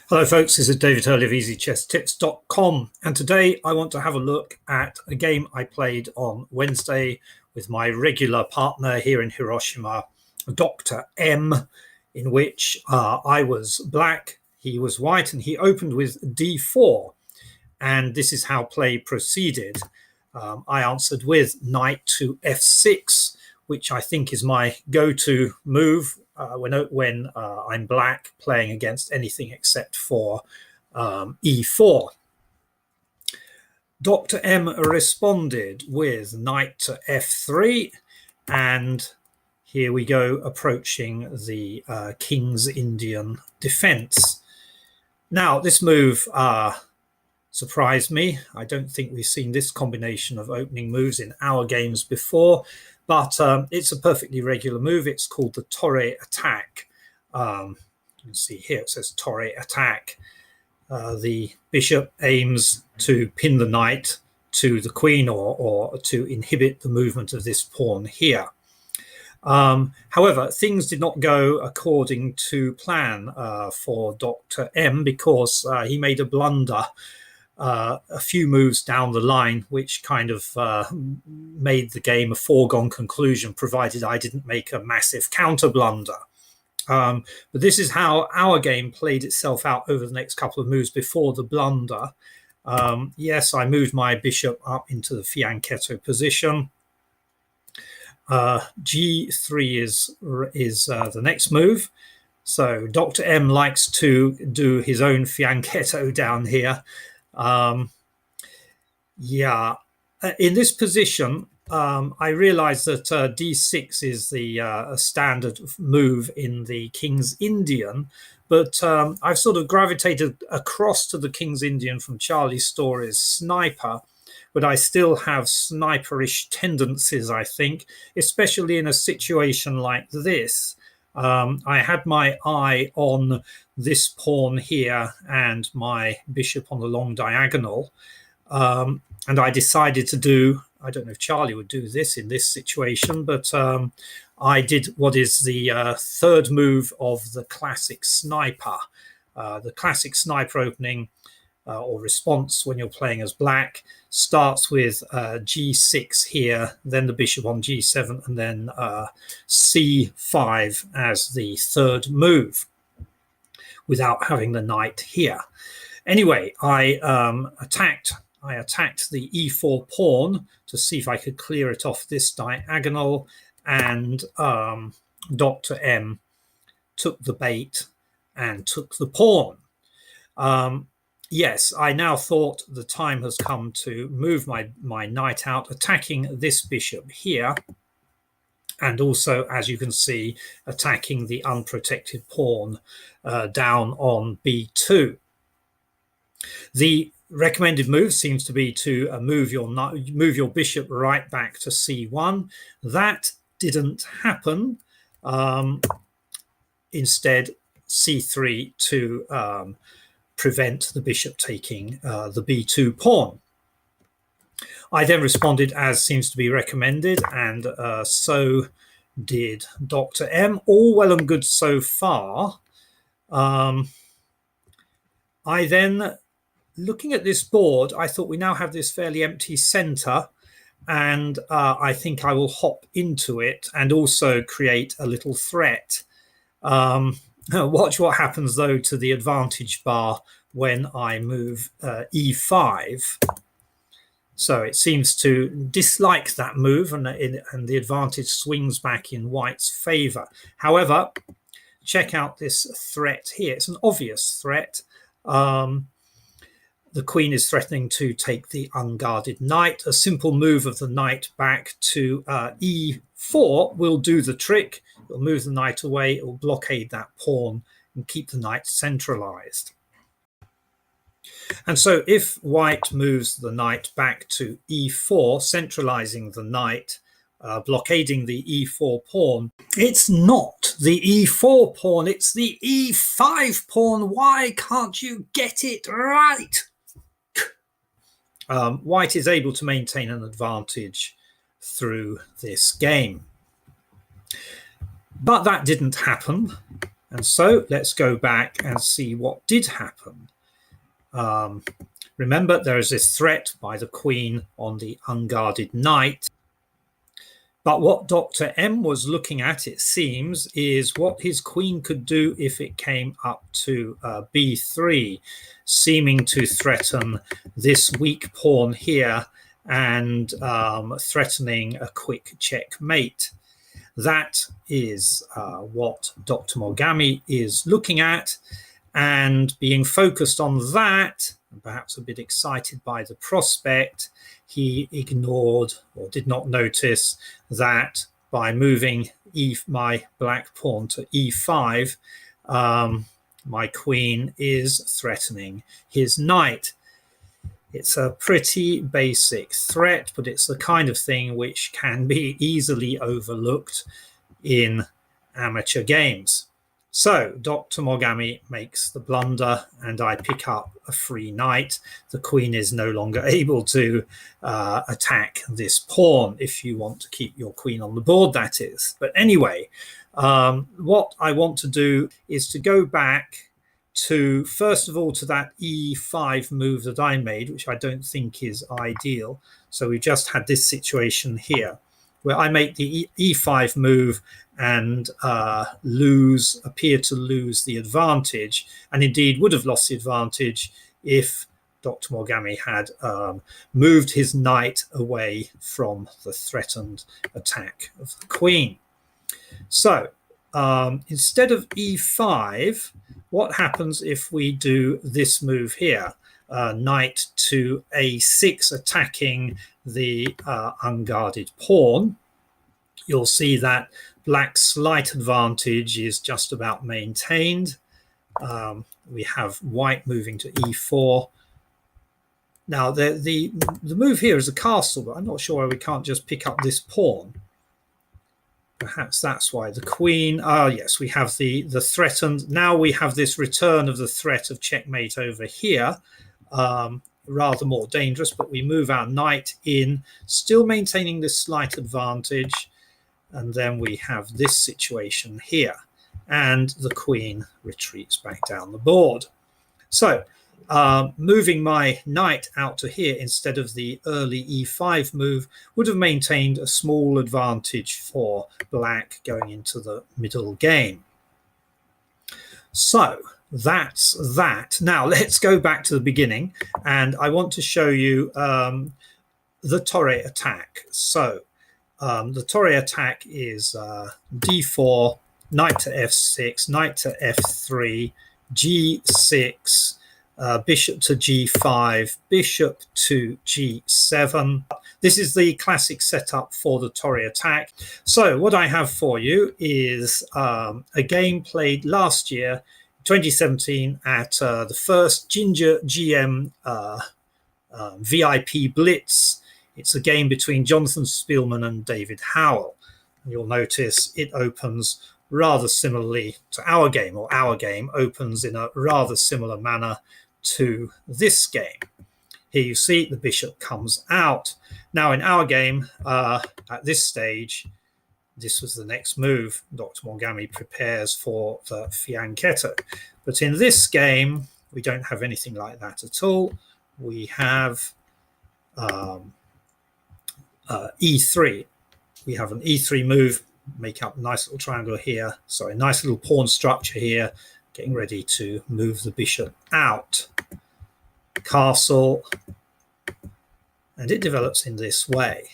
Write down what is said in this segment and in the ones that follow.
Hello folks, this is David Hurley of EasyChessTips.com, and today I want to have a look at a game I played on Wednesday with my regular partner here in Hiroshima, Dr. M, in which I was black, he was white, and he opened with d4, and this is how play proceeded. I answered with knight to f6, which I think is my go-to move when I'm black, playing against anything except for e4. Dr. M responded with knight to f3, and here we go, approaching the King's Indian defense. Now, this move surprised me. I don't think we've seen this combination of opening moves in our games before, but it's a perfectly regular move. It's called the Torre Attack. You can see here it says Torre Attack. The bishop aims to pin the knight to the queen or to inhibit the movement of this pawn here. However, things did not go according to plan for Dr. M, because he made a blunder a few moves down the line, which kind of made the game a foregone conclusion, provided I didn't make a massive counter blunder. But this is how our game played itself out over the next couple of moves before the blunder. Yes, I moved my bishop up into the fianchetto position. G3 is the next move. So Dr. M likes to do his own fianchetto down here. In this position, I realized that d6 is the standard move in the King's Indian, but I've sort of gravitated across to the King's Indian from Charlie Story's Sniper, but I still have sniperish tendencies, I think, especially in a situation like this. I had my eye on this pawn here and my bishop on the long diagonal, and I decided to do, I don't know if Charlie would do this in this situation, but I did what is the third move of the classic sniper. The classic sniper opening or response when you're playing as black starts with g6 here, then the bishop on g7, and then c5 as the third move without having the knight here. Anyway, I attacked the e4 pawn to see if I could clear it off this diagonal, and Dr. M took the bait and took the pawn. Yes, I now thought the time has come to move my knight out, attacking this bishop here, and also, as you can see, attacking the unprotected pawn down on b2. The recommended move seems to be to move your bishop right back to c1. That didn't happen. Instead, c3 to prevent the bishop taking the b2 pawn. I then responded as seems to be recommended, and so did Dr. M. All well and good so far. I then, looking at this board, I thought we now have this fairly empty center, and I think I will hop into it and also create a little threat. Watch what happens, though, to the advantage bar when I move e5. So it seems to dislike that move, and the advantage swings back in white's favor. However, check out this threat here. It's an obvious threat. The queen is threatening to take the unguarded knight. A simple move of the knight back to e4 will do the trick. It'll move the knight away, it will blockade that pawn and keep the knight centralized. And so if white moves the knight back to e4, centralizing the knight, blockading the e4 pawn, it's not the e4 pawn, it's the e5 pawn. Why can't you get it right? White is able to maintain an advantage through this game. But that didn't happen. And so let's go back and see what did happen. Remember, there is this threat by the queen on the unguarded knight. But what Dr. M was looking at, it seems, is what his queen could do if it came up to b3, seeming to threaten this weak pawn here and threatening a quick checkmate. That is what Dr. Mogami is looking at, and being focused on that, and perhaps a bit excited by the prospect, he ignored or did not notice that by moving my black pawn to e5, my queen is threatening his knight. It's a pretty basic threat, but it's the kind of thing which can be easily overlooked in amateur games. So Dr. Mogami makes the blunder and I pick up a free knight. The queen is no longer able to attack this pawn, if you want to keep your queen on the board, that is. But anyway, what I want to do is to go back to, first of all, to that e5 move that I made, which I don't think is ideal. So we just had this situation here where I make the e5 move and appear to lose the advantage, and indeed would have lost the advantage if Dr. Mogami had moved his knight away from the threatened attack of the queen. So instead of e5, what happens if we do this move here? Knight to a6, attacking the unguarded pawn. You'll see that black's slight advantage is just about maintained. We have white moving to e4. Now, the move here is a castle, but I'm not sure why we can't just pick up this pawn. Perhaps that's why the queen. Yes, we have the threatened. Now we have this return of the threat of checkmate over here. Rather more dangerous, but we move our knight in, still maintaining this slight advantage. And then we have this situation here, and the queen retreats back down the board. So moving my knight out to here instead of the early e5 move would have maintained a small advantage for black going into the middle game. So that's that. Now let's go back to the beginning, and I want to show you the Torre attack. So the Torre attack is d4, knight to f6, knight to f3, g6, bishop to g5, bishop to g7. This is the classic setup for the Torre attack. So what I have for you is a game played last year, 2017, at the first Ginger GM VIP Blitz. It's a game between Jonathan Spielman and David Howell. You'll notice it opens rather similarly to our game, or our game opens in a rather similar manner to this game. Here you see the bishop comes out. Now in our game, at this stage, this was the next move. Dr. Mogami prepares for the fianchetto. But in this game, we don't have anything like that at all. We have e3. We have an e3 move, make up a nice little triangle here. Sorry, nice little pawn structure here, getting ready to move the bishop out. Castle, and it develops in this way.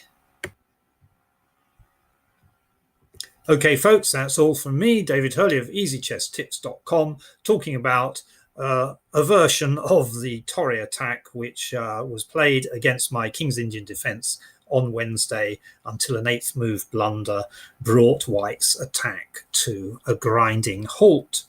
Okay, folks, that's all from me, David Hurley of EasyChessTips.com, talking about a version of the Torre attack, which was played against my King's Indian defense on Wednesday until an 8th move blunder brought White's attack to a grinding halt.